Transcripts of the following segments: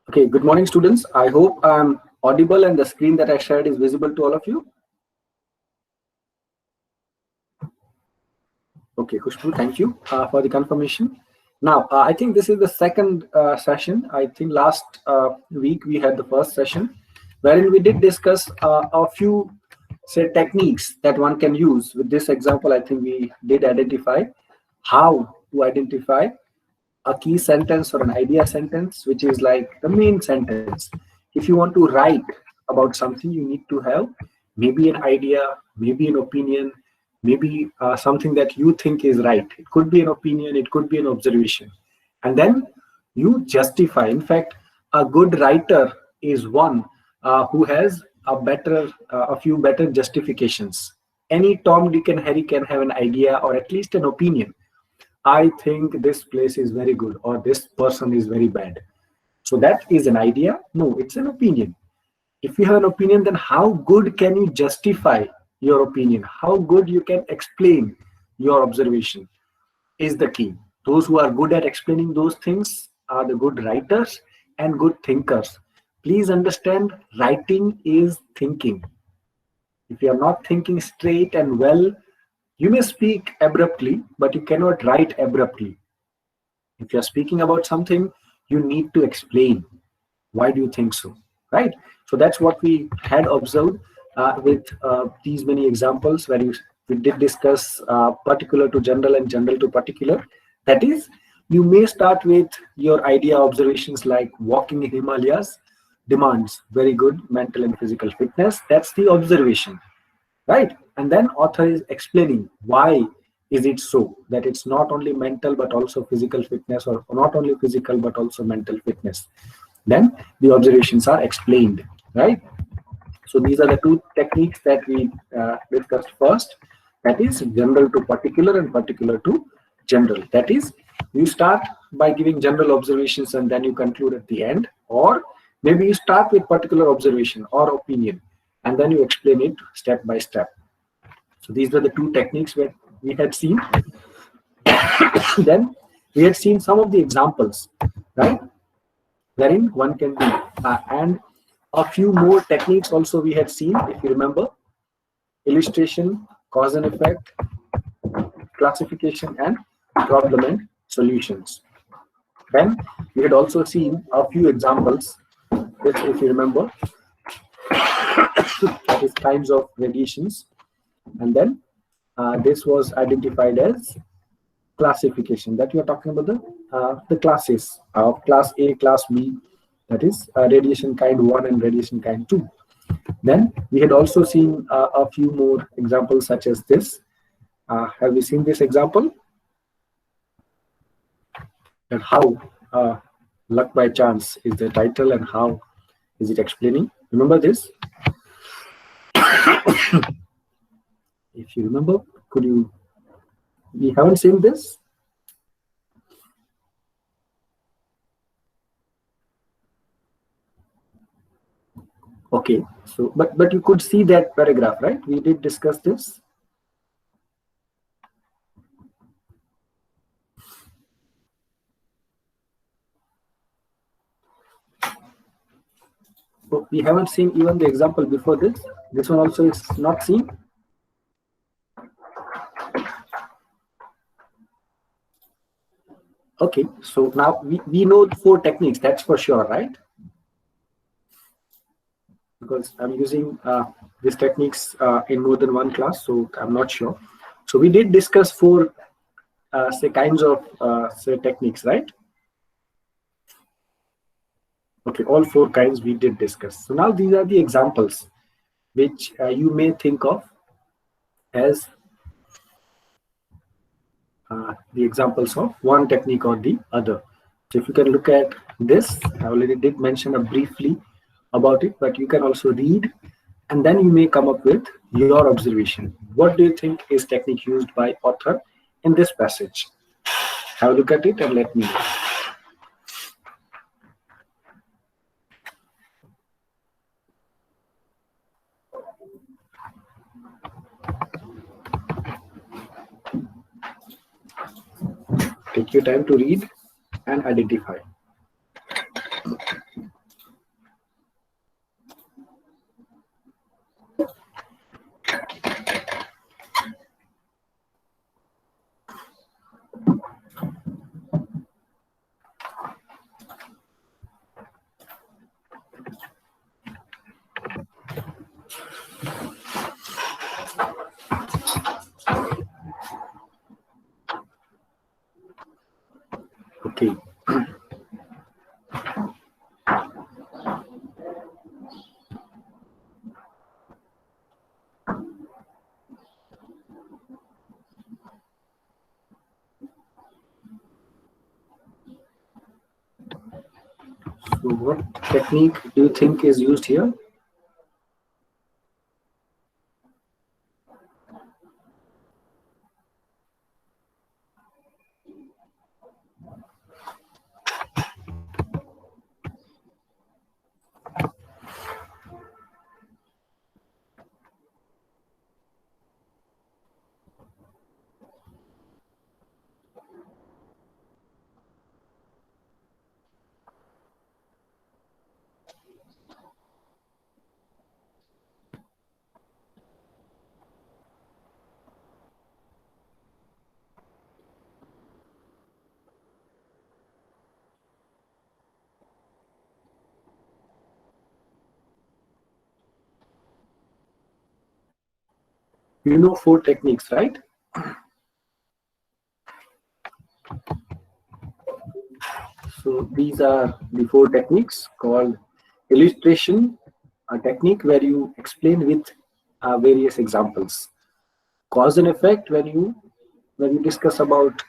Okay, good morning, students. I hope I'm audible and the screen that I shared is visible to all of you. Okay, Khushbu, thank you for the confirmation. Now, I think this is the second session. I think last week we had the first session wherein we did discuss a few, say, techniques that one can use. With this example, I think we did identify how to identify a key sentence or an idea sentence, which is like the main sentence. If you want to write about something, you need to have maybe an idea, maybe an opinion, maybe something that you think is right. It could be an opinion, it could be an observation. And then you justify. In fact, a good writer is one who has a few better justifications. Any Tom, Dick, and Harry can have an idea or at least an opinion. I think this place is very good or this person is very bad. So that is an idea? No, it's an opinion. If you have an opinion, then how good can you justify your opinion? How good you can explain your observation is the key. Those who are good at explaining those things are the good writers and good thinkers. Please understand, writing is thinking. If you are not thinking straight and well, you may speak abruptly, but you cannot write abruptly. If you're speaking about something, you need to explain. Why do you think so? Right? So that's what we had observed with these many examples where we did discuss particular to general and general to particular. That is, you may start with your idea observations like walking in Himalayas demands very good mental and physical fitness. That's the observation, right? And then author is explaining why is it so that it's not only mental but also physical fitness, or not only physical but also mental fitness. Then the observations are explained, right? So these are the two techniques that we discussed first. That is general to particular and particular to general. That is, you start by giving general observations and then you conclude at the end, or maybe you start with particular observation or opinion and then you explain it step by step. So these were the two techniques that we had seen. Then we had seen some of the examples, right, wherein one can do, and a few more techniques also we had seen, if you remember: illustration, cause and effect, classification, and problem and solutions. Then we had also seen a few examples, which, if you remember, that is kinds of radiations, and then this was identified as classification, that we are talking about the classes of class A, class B, that is radiation kind 1 and radiation kind 2. Then we had also seen a few more examples such as this. Have we seen this example? And how luck by chance is the title, and how is it explaining? Remember this? If you remember, could you? We haven't seen this. Okay, so but you could see that paragraph, right? We did discuss this. So we haven't seen even the example before this. This one also is not seen. Okay, so now we know 4 techniques, that's for sure, right? Because I'm using these techniques in more than one class, so I'm not sure. So we did discuss 4 say kinds of say techniques, right? Okay, all 4 kinds we did discuss. So now these are the examples which you may think of as the examples of one technique or the other. So if you can look at this, I already did mention briefly about it, but you can also read, and then you may come up with your observation. What do you think is technique used by author in this passage? Have a look at it and let me know. Take your time to read. and identify. Okay. So what technique do you think is used here? You know 4 techniques, right? So these are the 4 techniques called illustration, a technique where you explain with various examples. Cause and effect, when you discuss about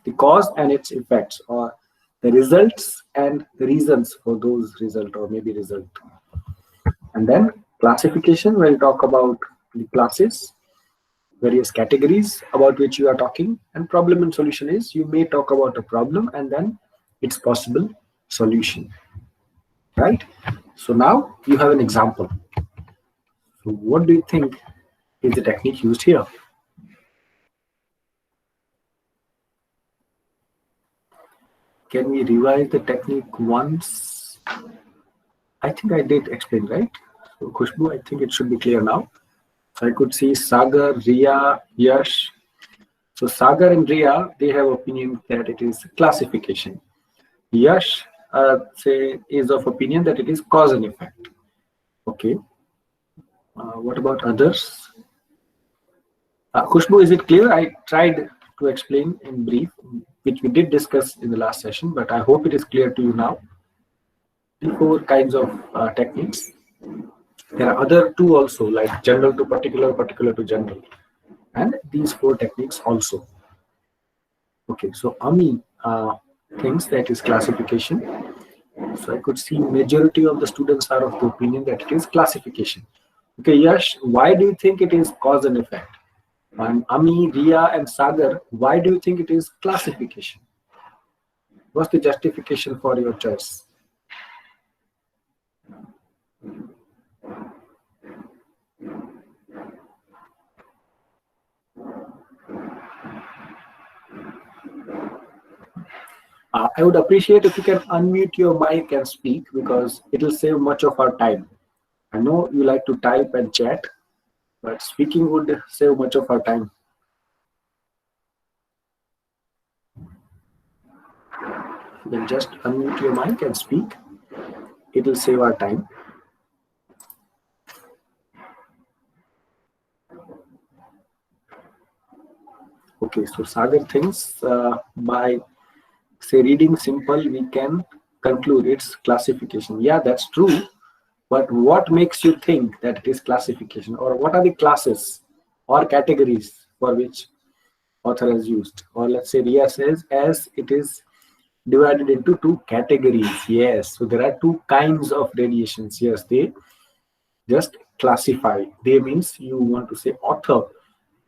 the cause and its effects, or the results and the reasons for those result or maybe result. And then classification, when you talk about the classes, various categories about which you are talking. And problem and solution is you may talk about a problem and then its possible solution, right? So now you have an example. So what do you think is the technique used here? Can we revise the technique once? I think I did explain, right? So Khushbu, I think it should be clear now. So I could see Sagar, Riya, Yash. So Sagar and Riya, they have opinion that it is classification. Yash is of opinion that it is cause and effect. Okay. What about others? Khushbu, is it clear? I tried to explain in brief, which we did discuss in the last session, but I hope it is clear to you now. The 4 kinds of techniques. There are other 2 also, like general to particular, particular to general, and these 4 techniques also. Okay, so Ami thinks that is classification. So I could see majority of the students are of the opinion that it is classification. Okay, Yash, why do you think it is cause and effect? And Ami, Riya, and Sagar, why do you think it is classification? What's the justification for your choice? I would appreciate if you can unmute your mic and speak, because it will save much of our time. I know you like to type and chat, but speaking would save much of our time. Then just unmute your mic and speak. It will save our time. Okay, so Sagar thinks by reading simple, we can conclude its classification. Yeah, that's true. But what makes you think that it is classification, or what are the classes or categories for which author has used? Or let's say Riya says as it is divided into 2 categories. Yes, so there are 2 kinds of radiations. Yes, they just classify. They means you want to say author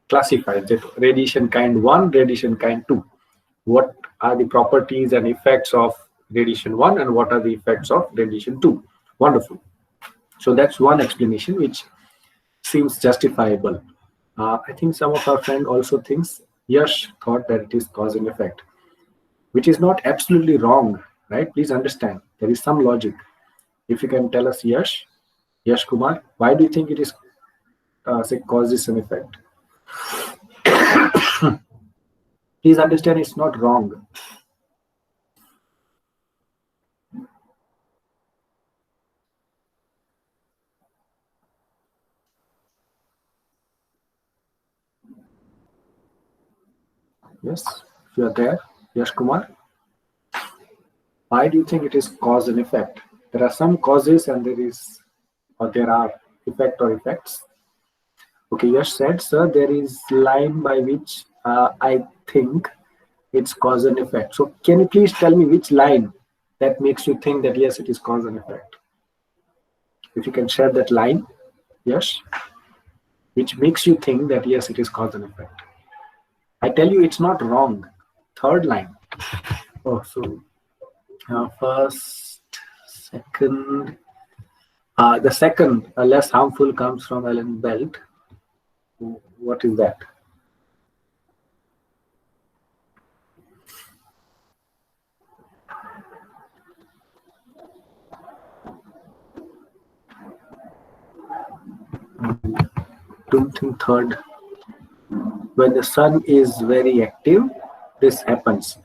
classifies that radiation kind 1, radiation kind 2. What are the properties and effects of radiation 1 and what are the effects of radiation 2? Wonderful. So that's one explanation which seems justifiable. I think some of our friend also thinks Yash thought that it is cause and effect. which is not absolutely wrong, right? Please understand, there is some logic. If you can tell us, Yash Kumar, why do you think it is say causes and effect? Please understand, it's not wrong. Yes, if you are there, Yash Kumar, why do you think it is cause and effect? There are some causes and there are effect or effects. Okay, Yash said, sir, there is line by which I think it's cause and effect. So can you please tell me which line that makes you think that yes, it is cause and effect? If you can share that line, yes, which makes you think that yes, it is cause and effect. I tell you, it's not wrong. Third line. Oh, so first, second. The second, less harmful, comes from Ellen Belt. What is that? Don't think third. When the sun is very active, this happens.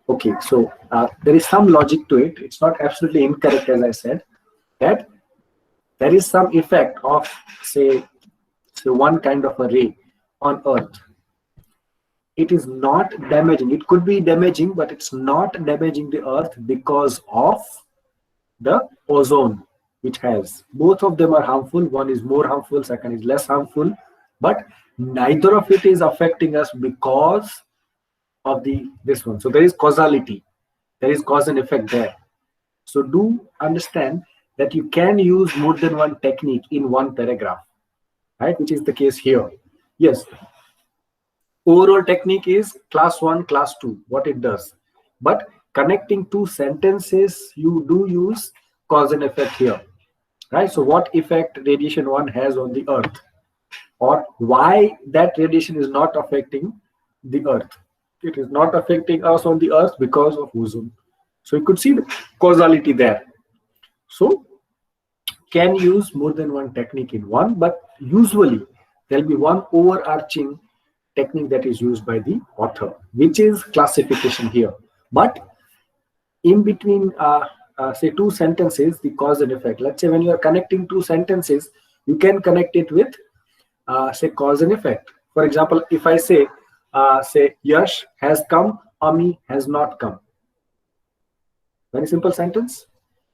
Okay, so there is some logic to it. It's not absolutely incorrect, as I said, that there is some effect of, say one kind of a ray on Earth. It is not damaging. It could be damaging, but it's not damaging the Earth because of the ozone, which has, both of them are harmful. One is more harmful, second is less harmful, but neither of it is affecting us because of this one. So there is causality, there is cause and effect there. So do understand that you can use more than one technique in one paragraph, right? Which is the case here. Yes, overall technique is class 1, class 2, what it does, but connecting two sentences, you do use cause and effect here, right? So what effect radiation 1 has on the Earth, or why that radiation is not affecting the Earth. It is not affecting us on the Earth because of ozone. So you could see the causality there. So can use more than one technique in one, but usually there'll be one overarching technique that is used by the author, which is classification here. But in between, say two sentences, the cause and effect. Let's say when you are connecting two sentences, you can connect it with, say, cause and effect. For example, if I say, Yash has come, Ami has not come. Very simple sentence.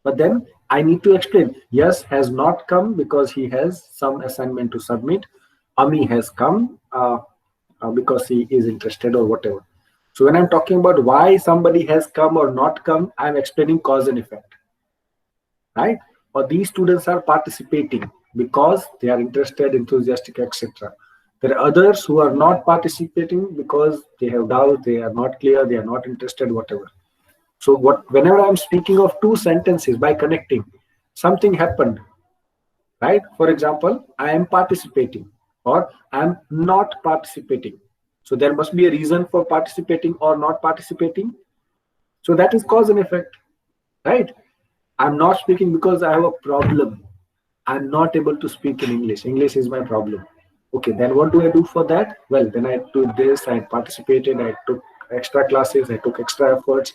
But then I need to explain. Yash has not come because he has some assignment to submit. Ami has come because he is interested or whatever. So when I'm talking about why somebody has come or not come, I'm explaining cause and effect, right? Or these students are participating because they are interested, enthusiastic, etc. There are others who are not participating because they have doubt, they are not clear, they are not interested, whatever. So whenever I'm speaking of two sentences by connecting, something happened, right? For example, I am participating or I am not participating. So there must be a reason for participating or not participating. So that is cause and effect, right? I'm not speaking because I have a problem. I'm not able to speak in English. English is my problem. Okay, then what do I do for that? Well, then I do this, I participated, I took extra classes, I took extra efforts.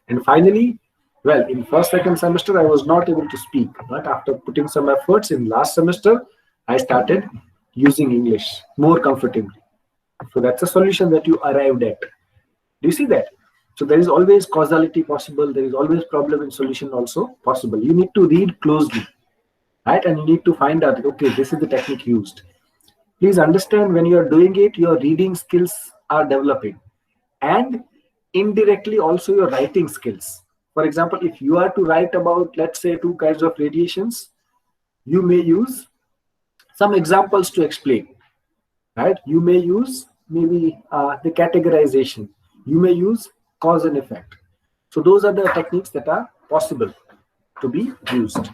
And finally, well, in first, second semester, I was not able to speak. But after putting some efforts in last semester, I started using English more comfortably. So that's a solution that you arrived at. Do you see that? So there is always causality possible. There is always problem and solution also possible. You need to read closely, right? And you need to find out, okay, this is the technique used. Please understand, when you are doing it, your reading skills are developing, and indirectly also your writing skills. For example, if you are to write about, let's say, two kinds of radiations, you may use some examples to explain, right? You may use maybe the categorization. You may use cause and effect. So those are the techniques that are possible to be used.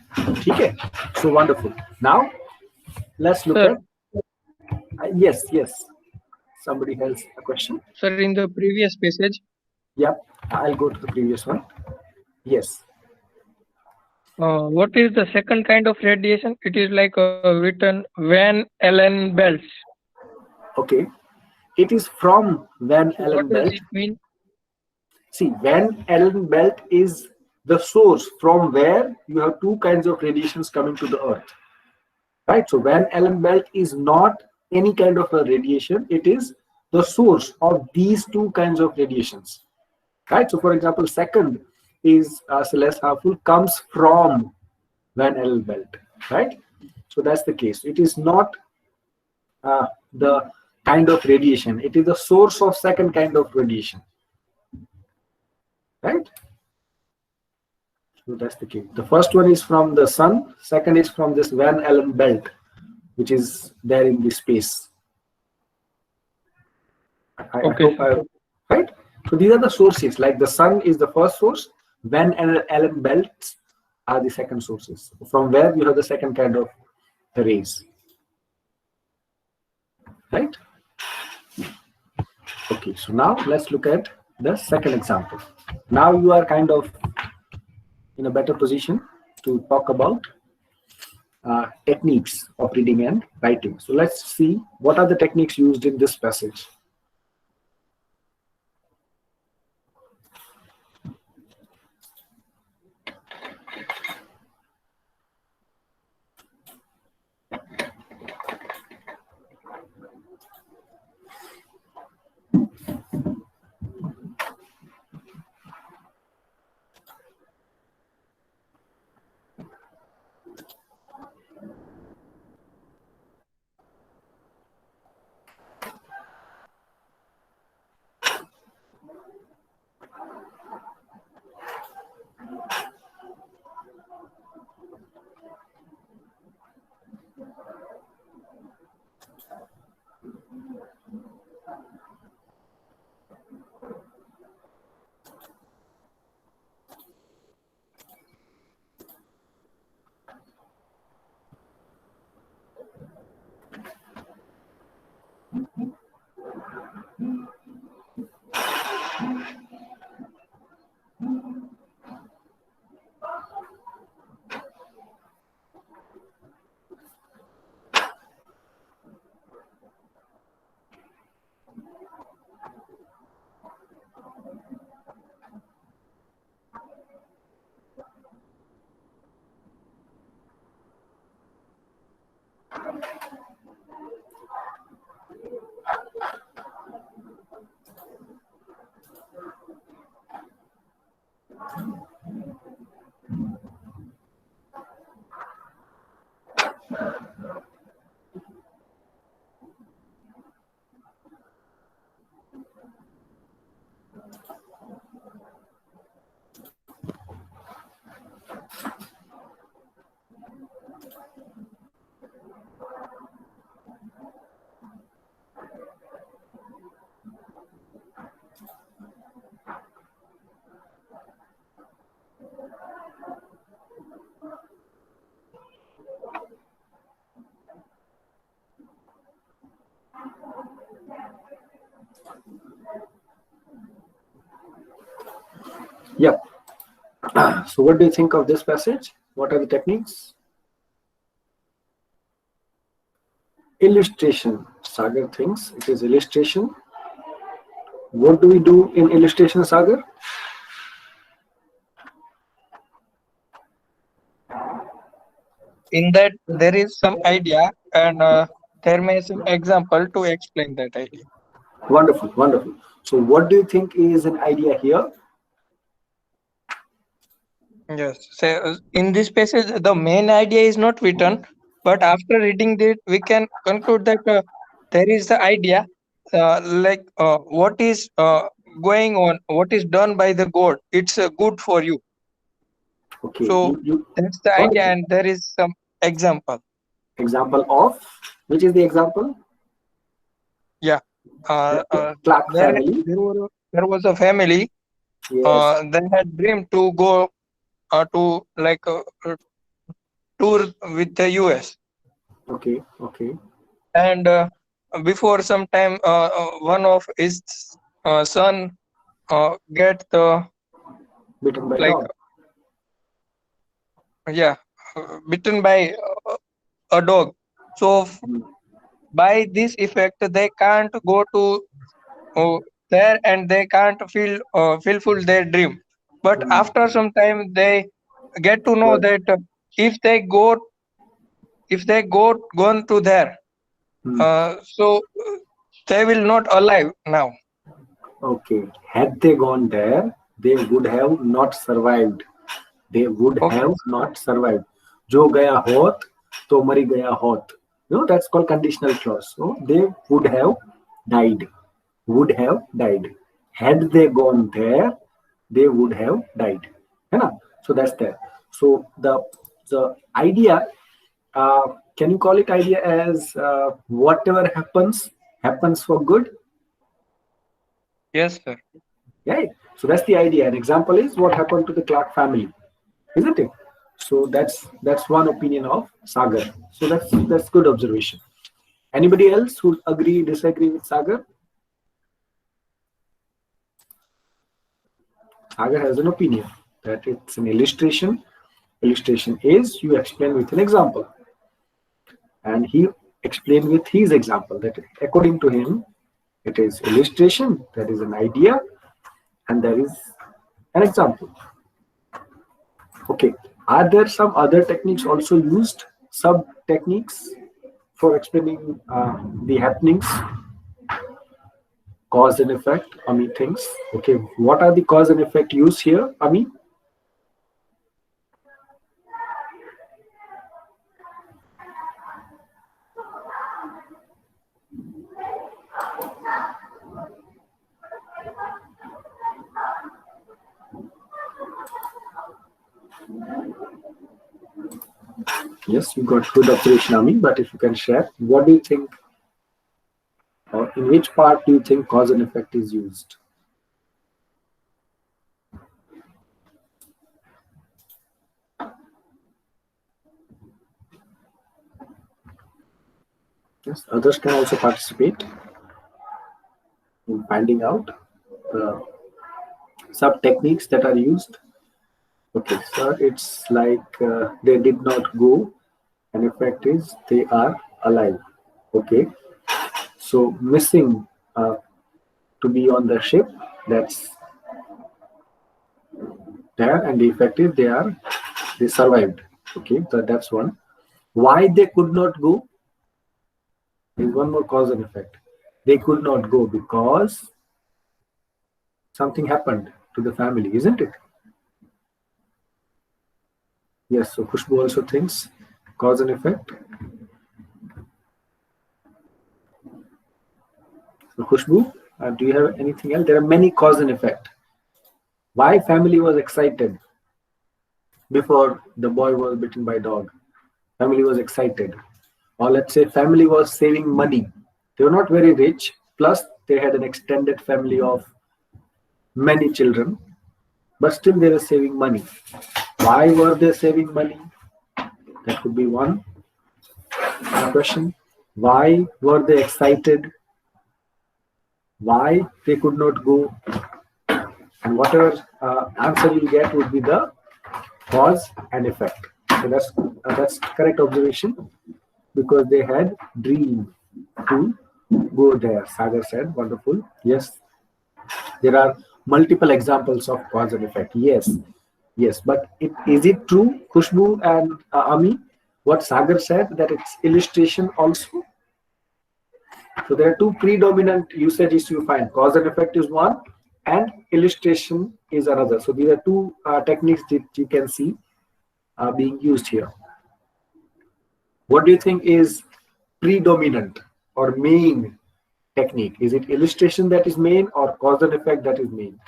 Okay, so wonderful. Now let's look Sir, at yes. Somebody has a question. sir, in the previous passage, Yep, I'll go to the previous one. Yes. What is the second kind of radiation? It is like written Van Allen belts. Okay. It is from Van So what Allen does belt. it mean? See, Van Allen belt is the source from where you have two kinds of radiations coming to the earth. Right? So Van Allen belt is not any kind of a radiation. It is the source of these two kinds of radiations. Right? So for example, second is less harmful, comes from Van Allen belt. Right? So that's the case. It is not the kind of radiation. It is the source of second kind of radiation. Right? So that's the case. The first one is from the sun. Second is from this Van Allen belt, which is there in the space. I Okay, hope sir. right. So these are the sources. Like the sun is the first source. Van Allen belts are the second sources. From where you have the second kind of rays. Right. Okay. So now let's look at the second example. Now you are kind of in a better position to talk about techniques of reading and writing. So let's see what are the techniques used in this passage. Yep. So what do you think of this passage? What are the techniques? Illustration. Sagar thinks it is illustration. What do we do in illustration, Sagar? In that there is some idea and there may some example to explain that idea. Wonderful, wonderful. So what do you think is an idea here? Yes. So in this passage, the main idea is not written, but after reading it, we can conclude that there is the idea, what is going on, what is done by the God. It's good for you. Okay, So you that's the idea, wonderful. and there is some example. Example of which is the example? Yeah. The, Uh, the uh, Clark family. there was a family. Yes. They had dreamed to go to tour with the US. Okay. Okay. And before some time one of his son get the Bitten by like dog. yeah bitten by a dog. So Hmm. by this effect, they can't go to there and they can't fulfill their dream. But Hmm. after some time, they get to know But that if they go gone to there, hmm. so they will not alive now. Okay, had they gone there, they would have not survived. They would Okay. have not survived. जो गया होत तो मरी गया होत. You know, that's called conditional clause. So they would have died. Would have died. Had they gone there, they would have died. है ना? So that's there. So the idea, can you call it idea as whatever happens for good? Yes, sir. Right? So that's the idea. An example is what happened to the Clark family, isn't it? So that's one opinion of Sagar. So that's good observation. Anybody else who agree, disagree with Sagar? Sagar has an opinion that it's an illustration. Illustration is you explain with an example. And he explained with his example that according to him, it is illustration, that is an idea, and there is an example. Okay. Are there some other techniques also used? Sub techniques for explaining the happenings, cause and effect? Ami thinks. Okay. What are the cause and effect used here, Ami? Yes, you got good observation, Ami. But if you can share, what do you think, or in which part do you think cause and effect is used? Yes, others can also participate in finding out the sub techniques that are used. Okay, so it's like they did not go, and effect is they are alive. Okay, so missing to be on the ship, that's there, and the effect is they survived. Okay, so that's one. Why they could not go is one more cause and effect. They could not go because something happened to the family, isn't it? Yes, so Khushbu also thinks cause and effect. So Khushbu, do you have anything else? There are many cause and effect. Why family was excited before the boy was bitten by dog? Family was excited. Or let's say family was saving money. They were not very rich, plus they had an extended family of many children, but still they were saving money. Why were they saving money? That could be one question. Why were they excited? Why they could not go? And whatever answer you get would be the cause and effect. So that's correct observation, because they had dream to go there. Sagar said, wonderful. Yes, there are multiple examples of cause and effect. Yes, yes, but is it true, Khushbu and Ami, what Sagar said, that it's illustration also? So there are two predominant usages you find. Cause and effect is one, and illustration is another. So these are two techniques that you can see being used here. What do you think is predominant or main technique? Is it illustration that is main or cause and effect that is main?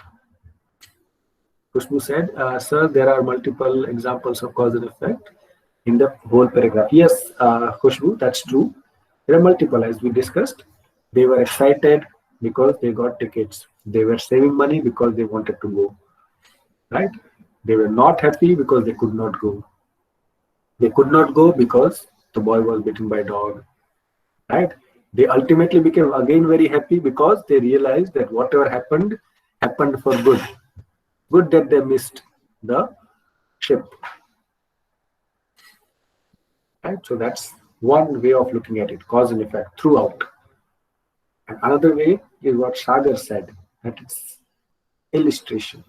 Khushbu said, sir, there are multiple examples of cause and effect in the whole paragraph. Yes, Khushbu, that's true. There are multiple, as we discussed. They were excited because they got tickets. They were saving money because they wanted to go. Right? They were not happy because they could not go. They could not go because the boy was bitten by a dog. Right? They ultimately became again very happy because they realized that whatever happened happened for good. Good that they missed the ship. Right? So that's one way of looking at it, cause and effect throughout. And another way is what Sagar said, that it's illustration.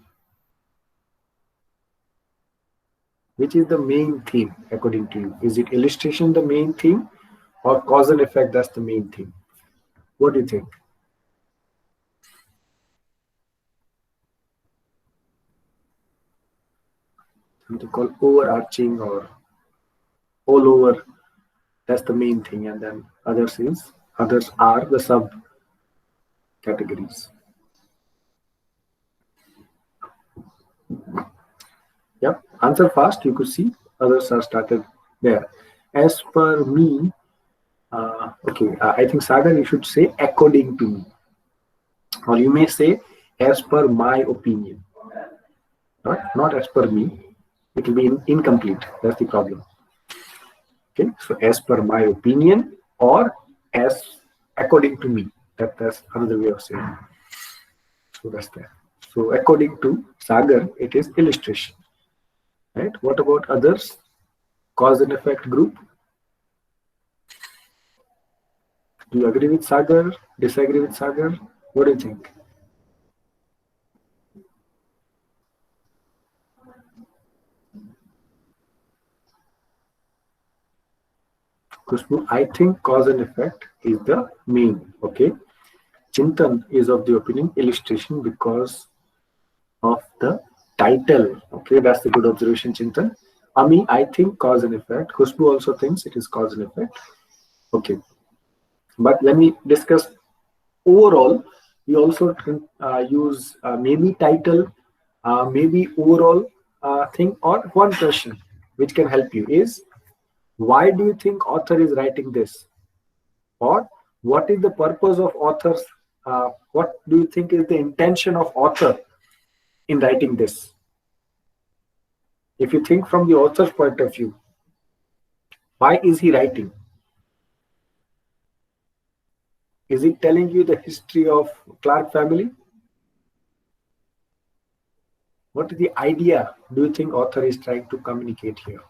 Which is the main theme according to you? Is it illustration the main theme, or cause and effect that's the main theme? What do you think? Something called overarching or all over, that's the main thing, and then others are the sub categories. Yep, answer fast. You could see others are started there. As per me, okay, I think Sagar, you should say according to me, or you may say as per my opinion. Right? Not as per me. It will be incomplete. That's the problem. Okay, so as per my opinion or as according to me. That's another way of saying. So that's that. So according to Sagar, it is illustration. Right? What about others? Cause and effect group. Do you agree with Sagar? Disagree with Sagar? What do you think? Kushbu, I think cause and effect is the main. Okay. Chintan is of the opinion illustration because of the title. Okay, that's the good observation, Chintan. Ami, I think cause and effect. Kushbu also thinks it is cause and effect. Okay. But when we discuss overall, we also use maybe title, maybe overall thing, or one question which can help you is, why do you think author is writing this? Or what is the purpose of authors? What do you think is the intention of author in writing this? If you think from the author's point of view, why is he writing? Is it telling you the history of Clark family? What is the idea do you think author is trying to communicate here?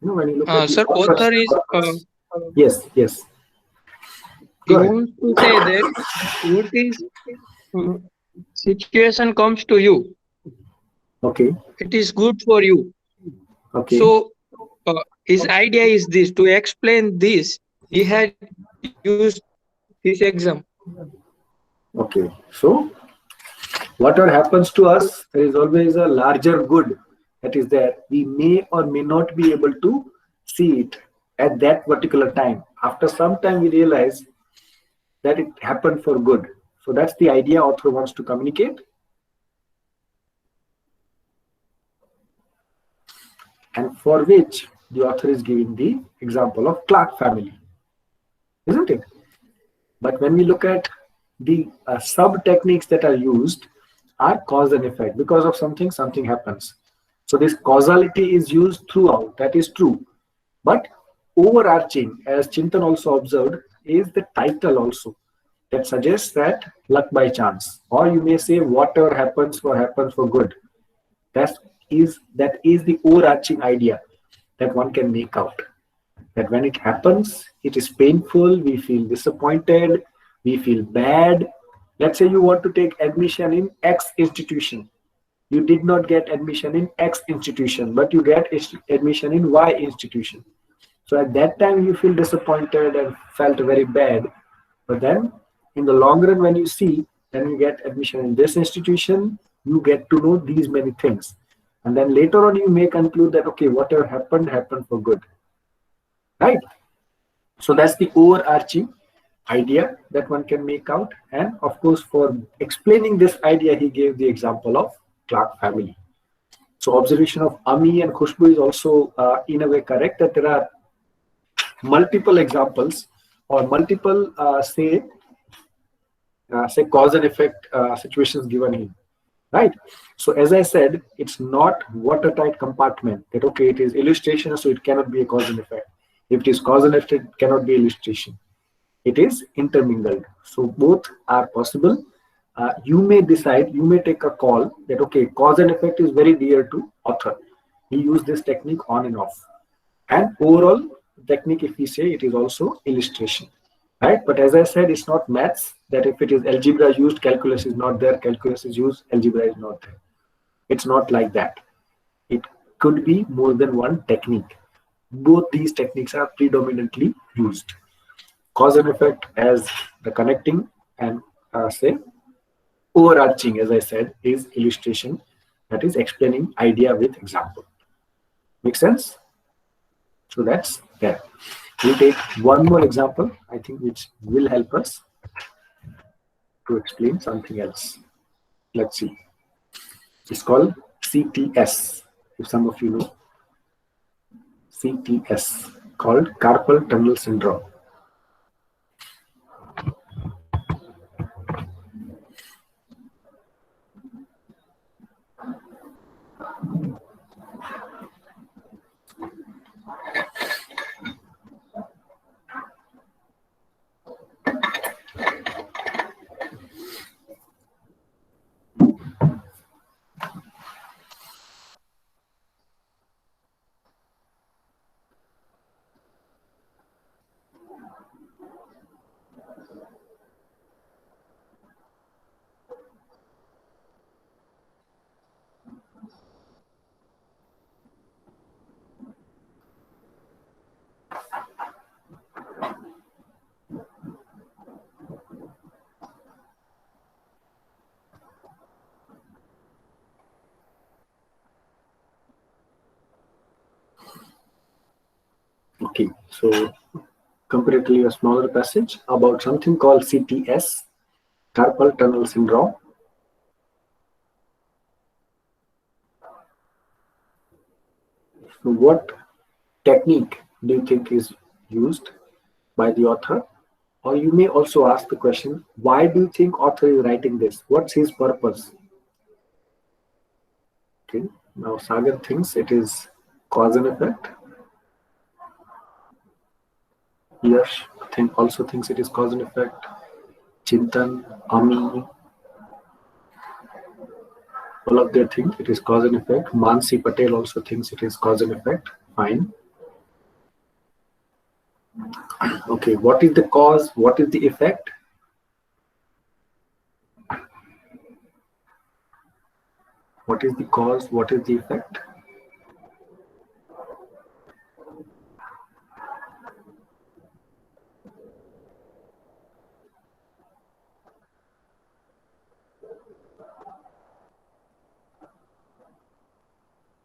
You know, when you look at Sir, author is yes. He wants to say that what is situation comes to you. Okay. It is good for you. Okay. So his idea is this: to explain this, he had used this example. Okay. So whatever happens to us, there is always a larger good that is there. We may or may not be able to see it at that particular time. After some time, we realize that it happened for good. So that's the idea author wants to communicate. And for which the author is giving the example of Clark family, isn't it? But when we look at the sub techniques that are used are cause and effect. Because of something happens. So this causality is used throughout. That is true. But overarching, as Chintan also observed, is the title also that suggests that luck by chance, or you may say whatever happens for good. That is the overarching idea that one can make out. That when it happens, it is painful, we feel disappointed, we feel bad. Let's say you want to take admission in X institution. You did not get admission in X institution, but you get admission in Y institution. So at that time, you feel disappointed and felt very bad. But then in the long run, when you see, then you get admission in this institution, you get to know these many things. And then later on, you may conclude that, okay, whatever happened for good. Right? So that's the overarching idea that one can make out. And of course, for explaining this idea, he gave the example of Clark family. So observation of Ami and Khushbu is also in a way correct, that there are multiple examples or multiple say cause and effect situations given here, right? So as I said, it's not watertight compartment that okay, it is illustration, so it cannot be a cause and effect. If it is cause and effect, it cannot be illustration. it is intermingled. So both are possible. You may decide, you may take a call that, okay, cause and effect is very dear to author. We use this technique on and off. And overall technique, if we say, it is also illustration, right? But as I said, it's not maths that if it is algebra used, calculus is not there, calculus is used, algebra is not there. It's not like that. It could be more than one technique. Both these techniques are predominantly used. Cause and effect as the connecting, and say overarching, as I said, is illustration, that is explaining idea with example. Make sense? So that's there. We'll take one more example, I think, which will help us to explain something else. Let's see. It's called CTS. If some of you know CTS, called carpal tunnel syndrome. Okay, so comparatively a smaller passage about something called CTS, carpal tunnel syndrome. So what technique do you think is used by the author? Or you may also ask the question, why do you think author is writing this? What's his purpose? Okay, now Sagar thinks it is cause and effect. Yash also thinks it is cause and effect. Chintan, Ami, all of them think it is cause and effect. Mansi Patel also thinks it is cause and effect. Fine. Okay, what is the cause? What is the effect? What is the cause? What is the effect?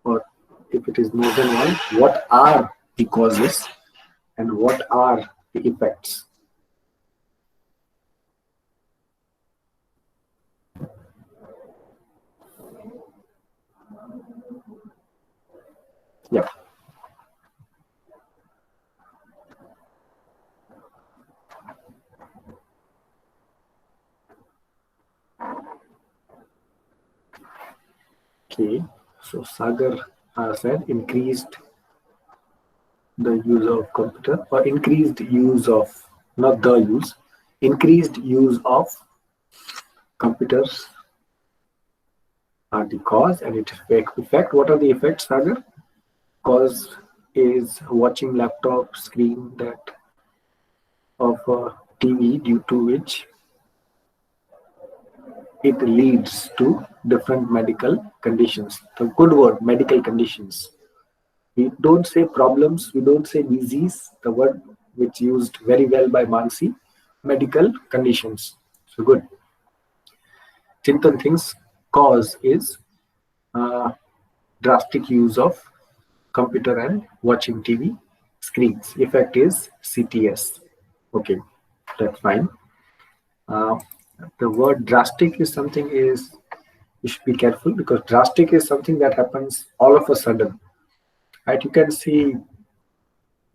Or if it is more than one, what are the causes and what are the effects? Yeah. Okay, so Sagar said increased the use of computer, or increased use of, not the use, increased use of computers are the cause, and it effect. What are the effects, Sagar? Cause is watching laptop screen that of a TV, due to which it leads to different medical conditions. The good word, medical conditions. We don't say problems, we don't say disease, the word which used very well by Mansi, medical conditions. So good. Chintan thinks cause is drastic use of computer and watching TV screens. Effect is CTS. Okay, that's fine. The word drastic is something is, you should be careful, because drastic is something that happens all of a sudden. Right? You can see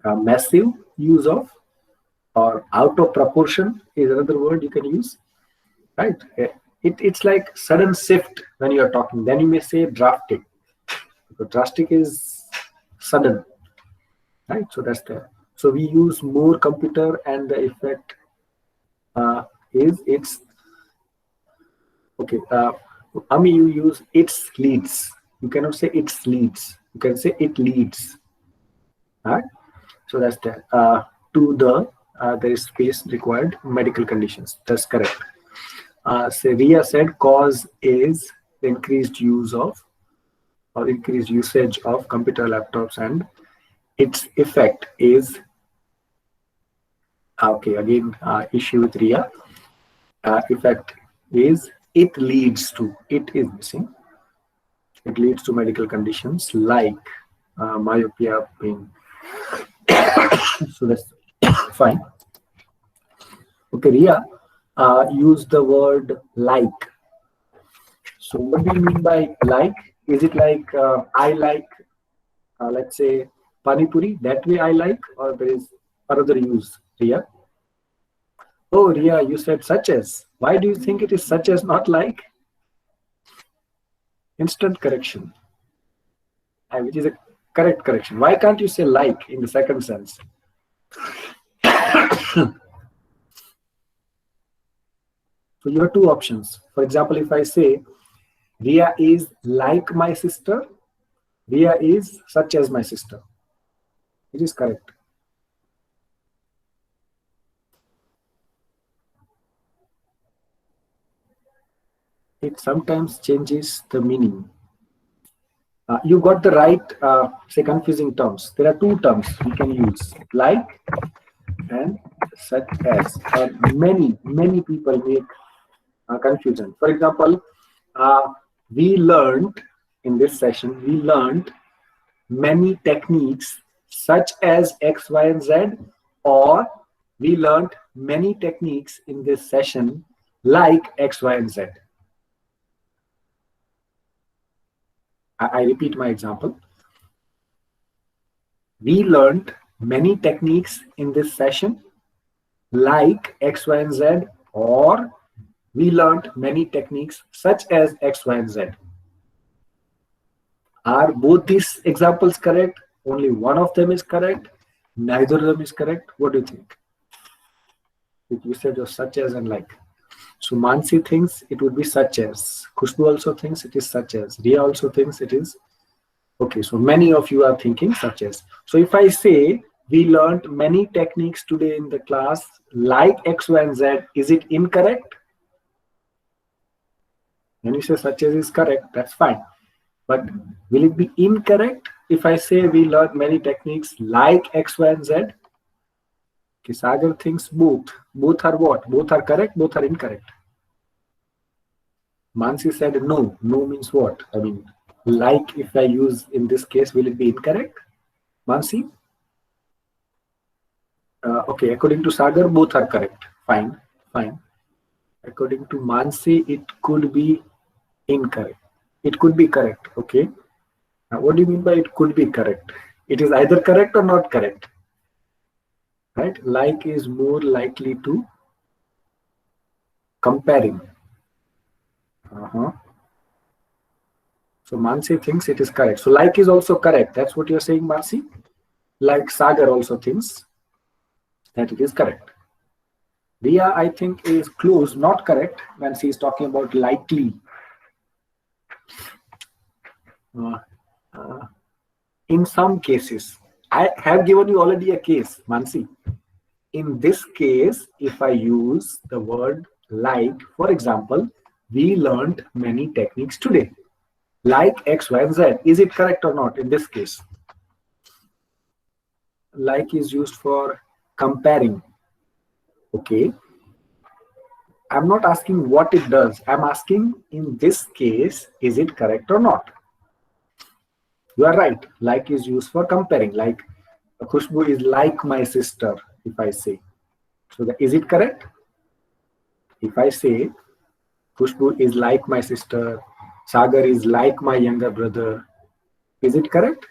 a massive use of, or out of proportion is another word you can use. Right? It's like sudden shift when you are talking. Then you may say drastic. Because drastic is sudden. Right? So that's there. So we use more computer, and the effect Is its okay? Ami, you use its leads. You cannot say its leads. You can say it leads. Right? So that's that. To the there is space required medical conditions. That's correct. Ria said cause is the increased use of or increased usage of computer laptops, and its effect is okay. Again, issue with Ria. Effect is it leads to, it is missing. It leads to medical conditions like myopia, pain. So that's fine. Okay, Ria, use the word like. So what do you mean by like? Is it like I like, let's say, pani puri? That way I like, or there is another use, Ria? Oh, Ria, you said such as. Why do you think it is such as, not like? Instant correction, which is a correct correction. Why can't you say like in the second sense? So you have two options. For example, if I say Ria is like my sister, Ria is such as my sister. It is correct. It sometimes changes the meaning. You got the right, say, confusing terms. There are two terms we can use, like and such as. Many people make confusion. For example, we learned in this session, we learned many techniques such as X, Y, and Z, or we learned many techniques in this session like X, Y, and Z. I repeat my example. We learned many techniques in this session like X, Y, and Z, or we learned many techniques such as X, Y, and Z. Are both these examples correct? Only one of them is correct? Neither of them is correct? What do you think? With usage of such as and like. So Mansi thinks it would be such as. Khushbu also thinks it is such as. Ria also thinks it is. Okay, so many of you are thinking such as. So if I say we learned many techniques today in the class like X, Y, and Z, is it incorrect? When you say such as is correct, that's fine. But will it be incorrect if I say we learned many techniques like X, Y, and Z? Okay, Sagar thinks both. Both are what? Both are correct, both are incorrect. Mansi said no. No means what? I mean, like if I use in this case, will it be incorrect? Mansi? Okay, according to Sagar, both are correct. Fine, fine. According to Mansi, it could be incorrect. It could be correct. Okay. Now, what do you mean by it could be correct? It is either correct or not correct. Right? Like is more likely to comparing. So Mansi thinks it is correct. So like is also correct. That's what you're saying, Mansi? Like Sagar also thinks that it is correct. Ria, I think, is close, not correct, when she is talking about likely. In some cases, I have given you already a case, Mansi. In this case, if I use the word like, for example, we learned many techniques today, like X, Y, and Z. Is it correct or not in this case? Like is used for comparing. Okay. I'm not asking what it does. I'm asking in this case, is it correct or not? You are right. Like is used for comparing. Like Khushbu is like my sister, if I say. So is it correct? If I say Khushbu is like my sister, Sagar is like my younger brother, is it correct?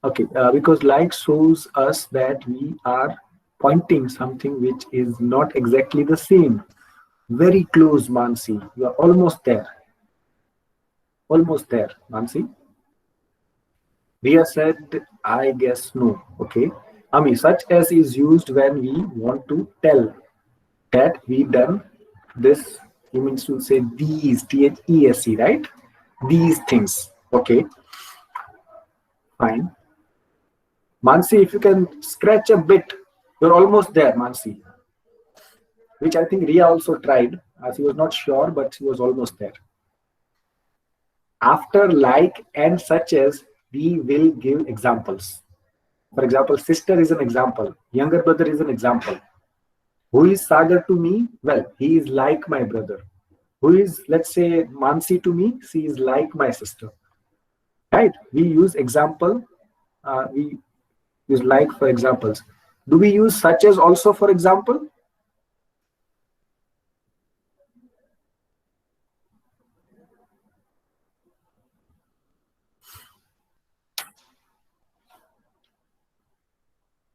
Okay, because like shows us that we are pointing something which is not exactly the same. Very close, Mansi. You are almost there. Almost there, Mansi. Ria said, I guess no. Okay. Ami, such as is used when we want to tell. that we done this. He means to say these, THESE, right? These things. Okay, fine. Mansi, if you can scratch a bit, you're almost there, Mansi. Which I think Ria also tried, as he was not sure, but he was almost there. After like and such as, we will give examples. For example, sister is an example. Younger brother is an example. Who is Sagar to me? Well, he is like my brother. Who is, let's say, Mansi to me? She is like my sister. Right? We use example. We use like for examples. Do we use such as also for example?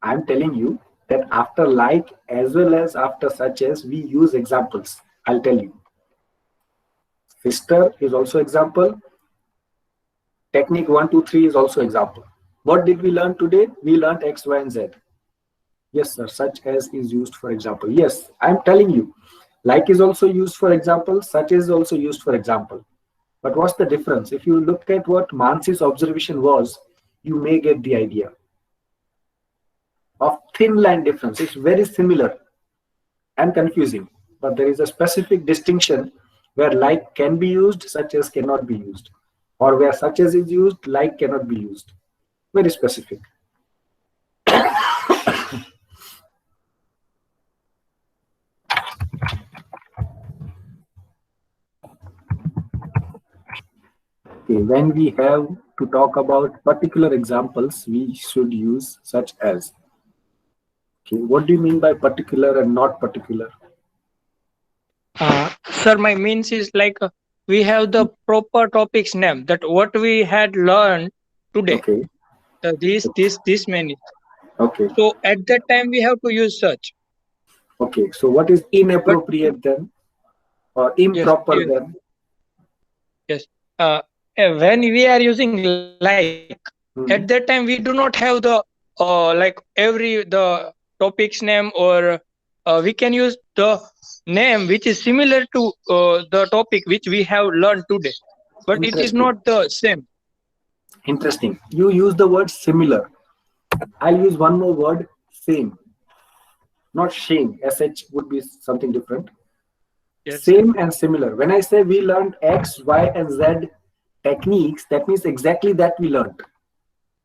I'm telling you that after like as well as after such as, we use examples. I'll tell you. Sister is also example. Technique 1, 2, 3 is also example. What did we learn today? We learned X, Y, and Z. Yes, sir. Such as is used for example. Yes, I'm telling you. Like is also used for example. Such is also used for example. But what's the difference? If you look at what Mansi's observation was, you may get the idea of thin line difference. It's very similar and confusing, but there is a specific distinction where like can be used, such as cannot be used, or where such as is used, like cannot be used. Very specific. Okay, when we have to talk about particular examples, we should use such as. Okay, what do you mean by particular and not particular? Sir, my means is like we have the proper topics name that what we had learned today. Okay, This many. okay, So at that time we have to use such. okay. So what is But inappropriate then, or yes, improper yes, then? yes. When we are using like, at that time we Hmm. do not have the like every the topics name, or we can use the name which is similar to the topic which we have learned today, but it is Interesting. not the same. Interesting. You use the word similar. I'll use one more word, same. Not shame. SH would be something different. Yes, Same and similar. When I say we learned X, Y, and Z techniques, that means exactly that we learned.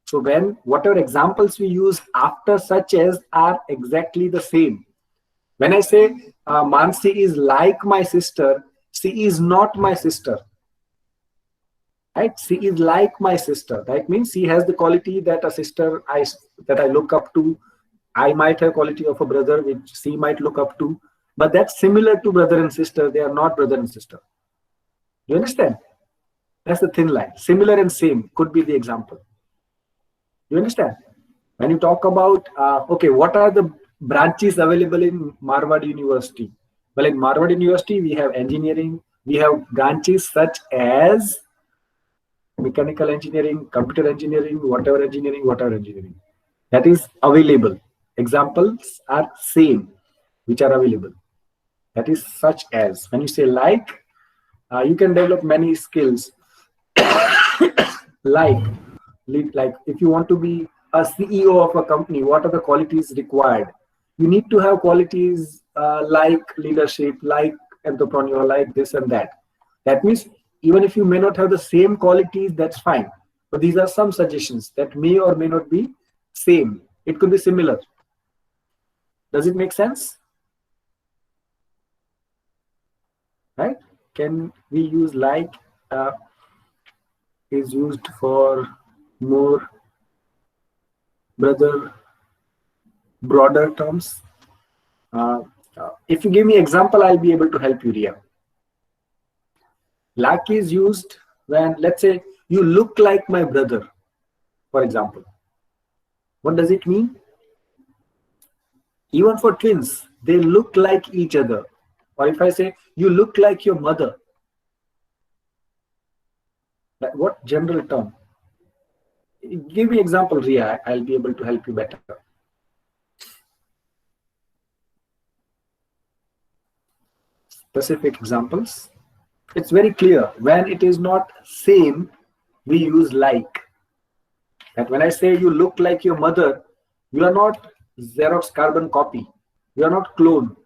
So when whatever examples we use after such as are exactly the same. When I say Mansi is like my sister, she is not my sister. Right? She is like my sister. That means she has the quality that a sister that I look up to. I might have quality of a brother which she might look up to, but that's similar to brother and sister. They are not brother and sister. You understand? That's the thin line. Similar and same could be the example. You understand? When you talk about okay, what are the branches available in Marward University? Well, in Marward University, we have engineering. We have branches such as mechanical engineering, computer engineering, whatever engineering. That is available. Examples are same, which are available. That is such as. When you say like, you can develop many skills. like, like if you want to be a CEO of a company, what are the qualities required? You need to have qualities like leadership, like entrepreneur, like this and that. That means even if you may not have the same qualities, that's fine. But these are some suggestions that may or may not be same. It could be similar. Does it make sense? Right? Can we use like is used for more broader terms? If you give me example, I'll be able to help you, Ria. Like is used when, let's say, you look like my brother, for example. What does it mean? Even for twins, they look like each other. Or if I say, you look like your mother, what general term? Give me example, Ria. I'll be able to help you better. specific examples. It's very clear. When it is not same, we use like. That when I say you look like your mother, you are not Xerox carbon copy. You are not clone.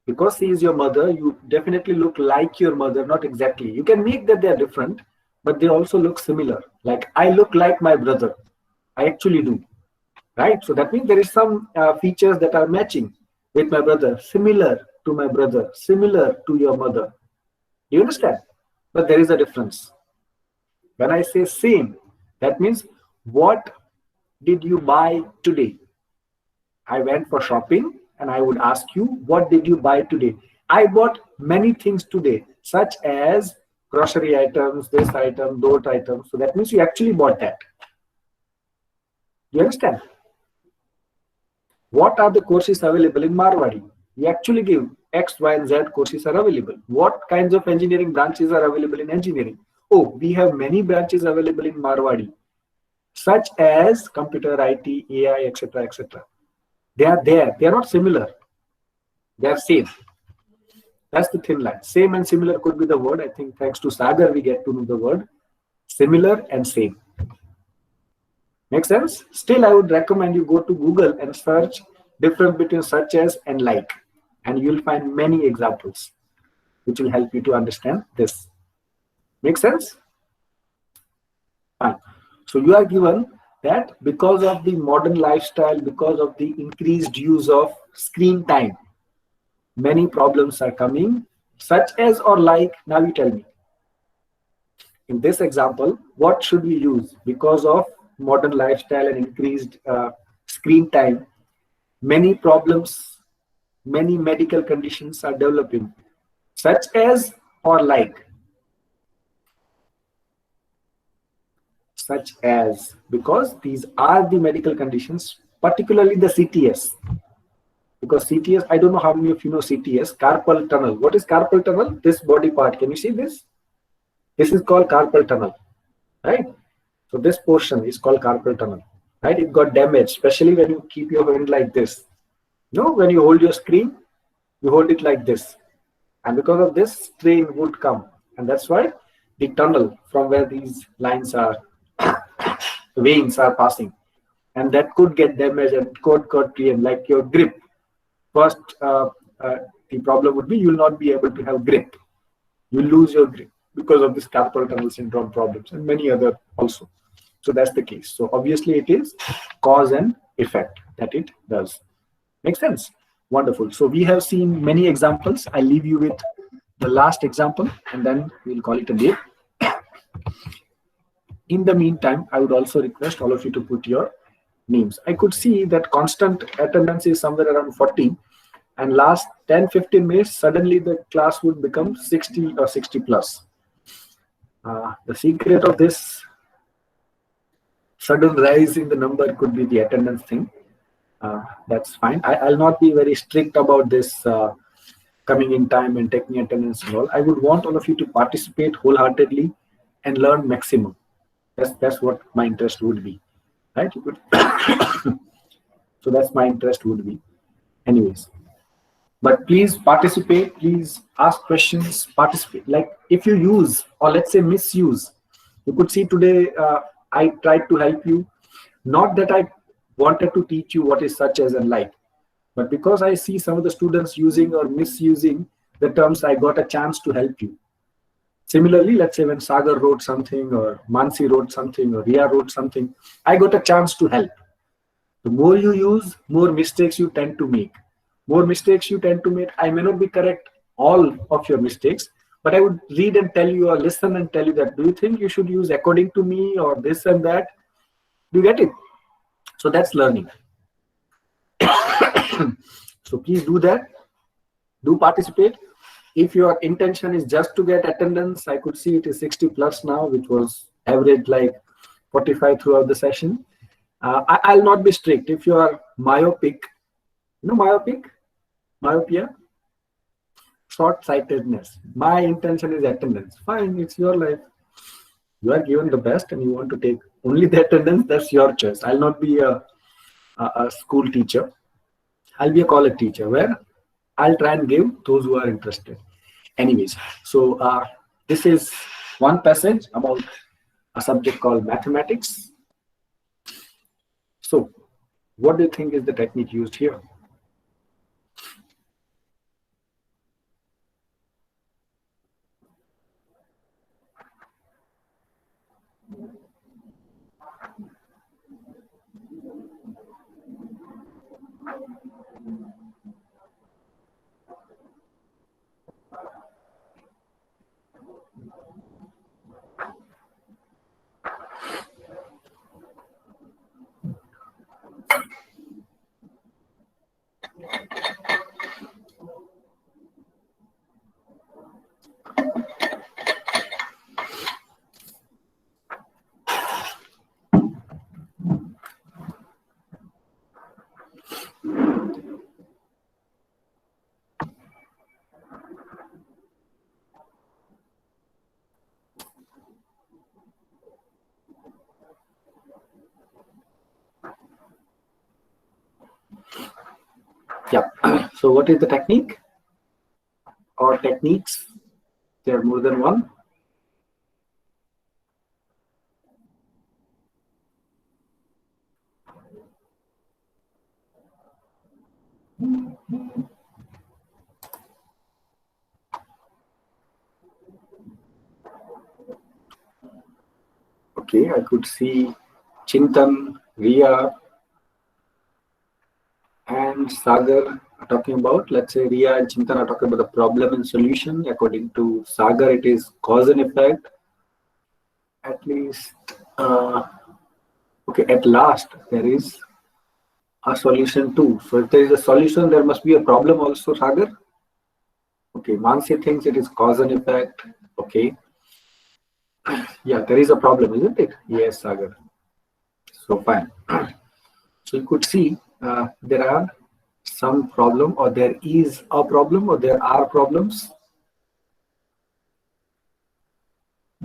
Because she is your mother, you definitely look like your mother, not exactly. You can make that they are different, but they also look similar. Like I look like my brother. I actually do. Right? So that means there is some features that are matching with my brother, similar to my brother, similar to your mother. Do you understand? But there is a difference. When I say same, that means what did you buy today? I went for shopping and I would ask you, what did you buy today? I bought many things today, such as grocery items, this item, those items. So that means you actually bought that. Do you understand? What are the courses available in Marwari? We actually give X, Y, and Z courses are available. What kinds of engineering branches are available in engineering? Oh, we have many branches available in Marwari, such as computer, IT, AI, etc., etc. They are there. They are not similar. They are same. That's the thin line. Same and similar could be the word. I think thanks to Sagar, we get to know the word similar and same. Make sense? Still, I would recommend you go to Google and search difference between such as and like, and you'll find many examples which will help you to understand this. Make sense? Fine. So you are given that because of the modern lifestyle, because of the increased use of screen time, many problems are coming, such as or like. Now you tell me. In this example, what should we use? Because of modern lifestyle and increased screen time, many problems, many medical conditions are developing, such as or like. Such as, because these are the medical conditions, particularly the CTS. Because CTS, I don't know how many of you know CTS, carpal tunnel. What is carpal tunnel? This body part. Can you see this? This is called carpal tunnel, right? So this portion is called carpal tunnel, right? It got damaged, especially when you keep your hand like this. You know, when you hold your screen, you hold it like this. And because of this, strain would come. And that's why the tunnel from where these lines are, veins are passing. And that could get damaged and could create like your grip. First, the problem would be you will not be able to have grip. You lose your grip because of this carpal tunnel syndrome problems and many other also. So that's the case. So obviously it is cause and effect that it does. Make sense? Wonderful. So we have seen many examples. I'll leave you with the last example and then we'll call it a day. In the meantime, I would also request all of you to put your names. I could see that constant attendance is somewhere around 40 and last 10-15 minutes, suddenly the class would become 60 or 60 plus. The secret of this sudden rise in the number could be the attendance thing. That's fine. I'll not be very strict about this coming in time and taking attendance and all. I would want all of you to participate wholeheartedly and learn maximum. That's what my interest would be, right? You could so that's my interest would be. Anyways, but please participate. Please ask questions. Participate. Like if you use or let's say misuse, you could see today I tried to help you. Not that I wanted to teach you what is such as and like, but because I see some of the students using or misusing the terms, I got a chance to help you. Similarly, let's say when Sagar wrote something or Mansi wrote something or Ria wrote something, I got a chance to help. The more you use, more mistakes you tend to make. More mistakes you tend to make. I may not be correct all of your mistakes, but I would read and tell you or listen and tell you that, do you think you should use according to me or this and that? Do you get it? So that's learning. So please do that. Do participate. If your intention is just to get attendance, I could see it is 60 plus now, which was average like 45 throughout the session. I'll not be strict. If you are myopic, you know myopic? Myopia? Short-sightedness. My intention is attendance. Fine, it's your life. You are given the best and you want to take only the attendance, that's your choice. I'll not be a school teacher. I'll be a college teacher where I'll try and give those who are interested. Anyways, so this is one passage about a subject called mathematics. So what do you think is the technique used here? Yeah. So what is the technique or techniques? There are more than one. Okay, I could see Chintan, Ria, and Sagar are talking about. Let's say Ria and Chintan are talking about the problem and solution. According to Sagar, it is cause and effect. At least, okay, at last, there is a solution too. So if there is a solution, there must be a problem also, Sagar. Okay, Mansi thinks it is cause and effect. Okay. Yeah, there is a problem, isn't it? Yes, Sagar. So fine. So you could see there are some problem, or there is a problem, or there are problems.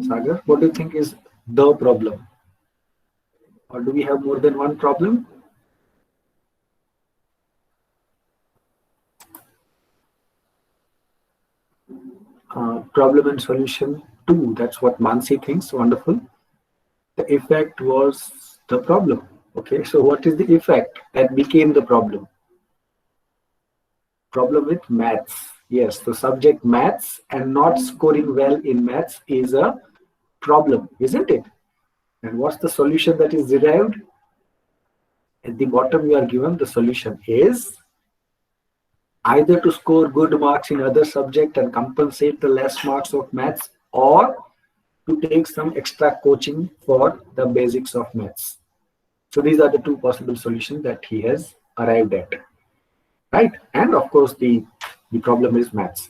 Sagar, what do you think is the problem? Or do we have more than one problem? Problem and solution two. That's what Mansi thinks. Wonderful. The effect was the problem. Okay, so what is the effect that became the problem? Problem with maths. Yes, the subject maths and not scoring well in maths is a problem, isn't it? And what's the solution that is derived? At the bottom, we are given the solution is either to score good marks in other subject and compensate the less marks of maths, or to take some extra coaching for the basics of maths. So these are the two possible solutions that he has arrived at, right? And of course, the problem is maths.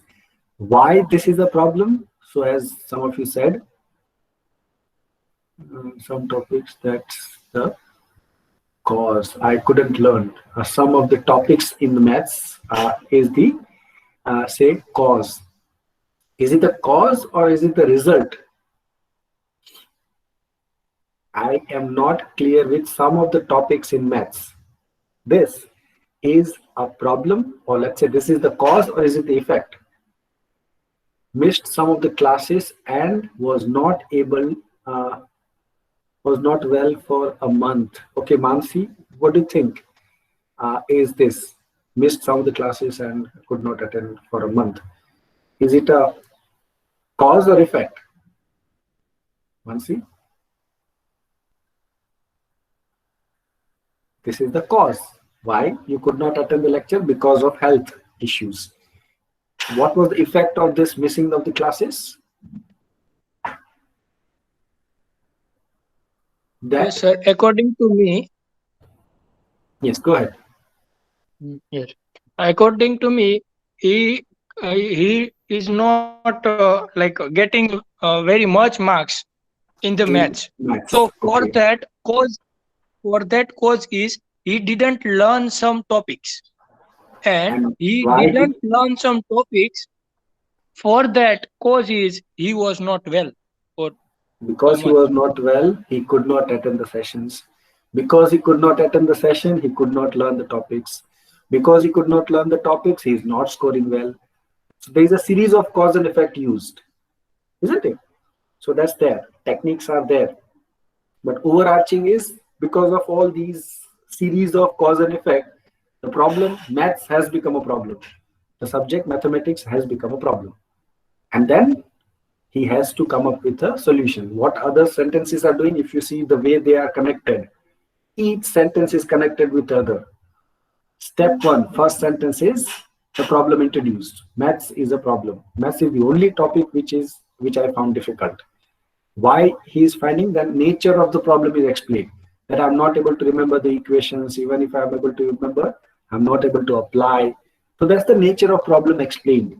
Why this is a problem? So as some of you said, some topics that's the cause. I couldn't learn. Some of the topics in the maths is the say cause. Is it the cause or is it the result? I am not clear with some of the topics in maths. This is a problem, or let's say this is the cause, or is it the effect? Missed some of the classes and was not able, was not well for a month. Okay, Mansi, what do you think? Is this missed some of the classes and could not attend for a month? Is it a cause or effect? Mansi? This is the cause. Why you could not attend the lecture? Because of health issues. What was the effect of this missing of the classes? Yes, sir. According to me, yes, go ahead. yes. According to me, he is not like getting very much marks in the match. Maths. So Okay. for that cause is he didn't learn some topics, and he why didn't learn some topics. For that cause is he was not well for because a he month. was not well, he could not attend the sessions. Because he could not attend the session, he could not learn the topics. Because he could not learn the topics, he is not scoring well. So there is a series of cause and effect used, isn't it? So that's there. Techniques are there. But overarching is, because of all these series of cause and effect, the problem, maths has become a problem. The subject mathematics has become a problem. And then he has to come up with a solution. What other sentences are doing, if you see the way they are connected, each sentence is connected with the other. Step one, first sentence is the problem introduced. Maths is a problem. Maths is the only topic which I found difficult. Why he is finding that nature of the problem is explained. That I'm not able to remember the equations. Even if I'm able to remember, I'm not able to apply. So that's the nature of problem explained.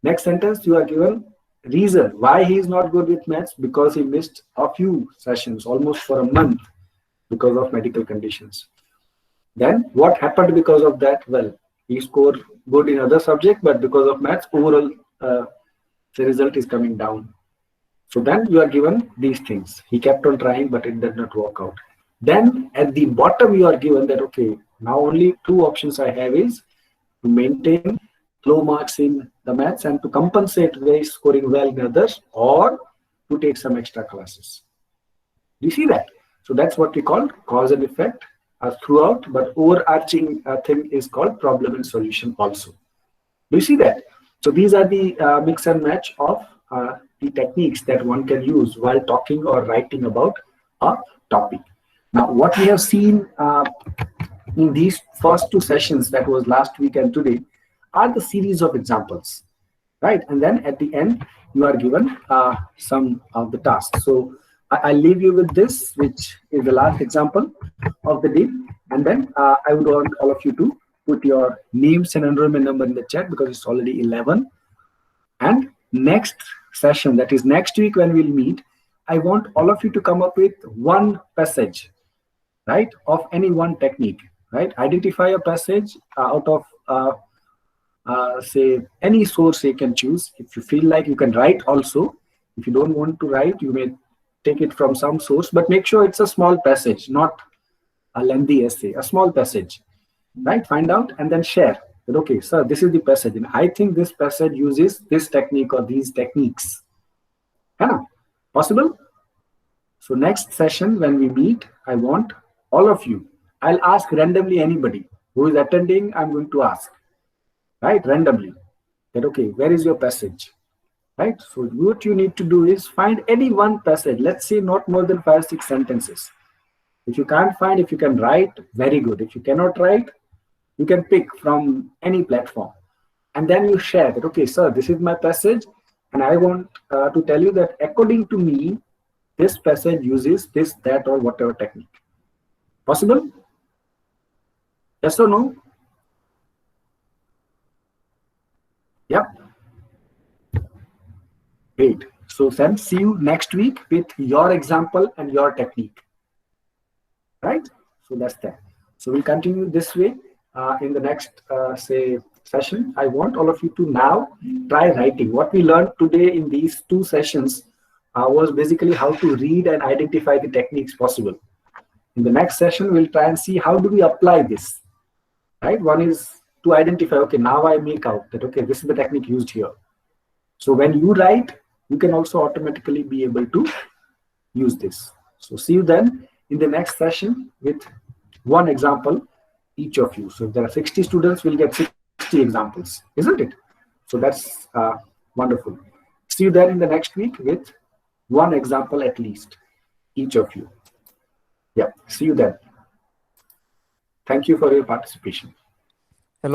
Next sentence, you are given reason why he is not good with maths, because he missed a few sessions almost for a month because of medical conditions. Then what happened because of that? Well, he scored good in other subjects, but because of maths, overall the result is coming down. So then you are given these things. He kept on trying, but it did not work out. Then at the bottom, you are given that, okay, now only two options I have is to maintain low marks in the maths and to compensate by scoring well in others, or to take some extra classes. Do you see that? So that's what we call cause and effect throughout, but overarching thing is called problem and solution also. Do you see that? So these are the mix and match of the techniques that one can use while talking or writing about a topic. Now, what we have seen in these first two sessions, that was last week and today, are the series of examples, right? And then at the end, you are given some of the tasks. So I'll leave you with this, which is the last example of the day. And then I would want all of you to put your names and enrollment number in the chat, because it's already 11. And next session, that is next week when we'll meet, I want all of you to come up with one passage, right, of any one technique, right? Identify a passage out of say any source you can choose. If you feel like, you can write also. If you don't want to write, you may take it from some source, but make sure it's a small passage, not a lengthy essay, a small passage, right? Find out and then share that, okay, sir, this is the passage, and I think this passage uses this technique or these techniques. Possible? So next session when we meet, I want all of you, I'll ask randomly anybody who is attending, I'm going to ask, right, randomly, that, okay, where is your passage, right? So what you need to do is find any one passage, let's say not more than 5-6 sentences. If you can't find, if you can write, very good. If you cannot write, you can pick from any platform. And then you share that, okay, sir, this is my passage, and I want to tell you that according to me, this passage uses this, that, or whatever technique. Possible? Yes or no? Yep. Great. So then see you next week with your example and your technique. Right? So that's that. So we'll continue this way in the next, say, session. I want all of you to now try writing. What we learned today in these two sessions was basically how to read and identify the techniques possible. In the next session, we'll try and see how do we apply this, right? One is to identify, okay, now I make out that, okay, this is the technique used here. So when you write, you can also automatically be able to use this. So see you then in the next session with one example, each of you. So if there are 60 students, we'll get 60 examples, isn't it? So that's wonderful. See you then in the next week with one example at least, each of you. Yeah, see you then. Thank you for your participation.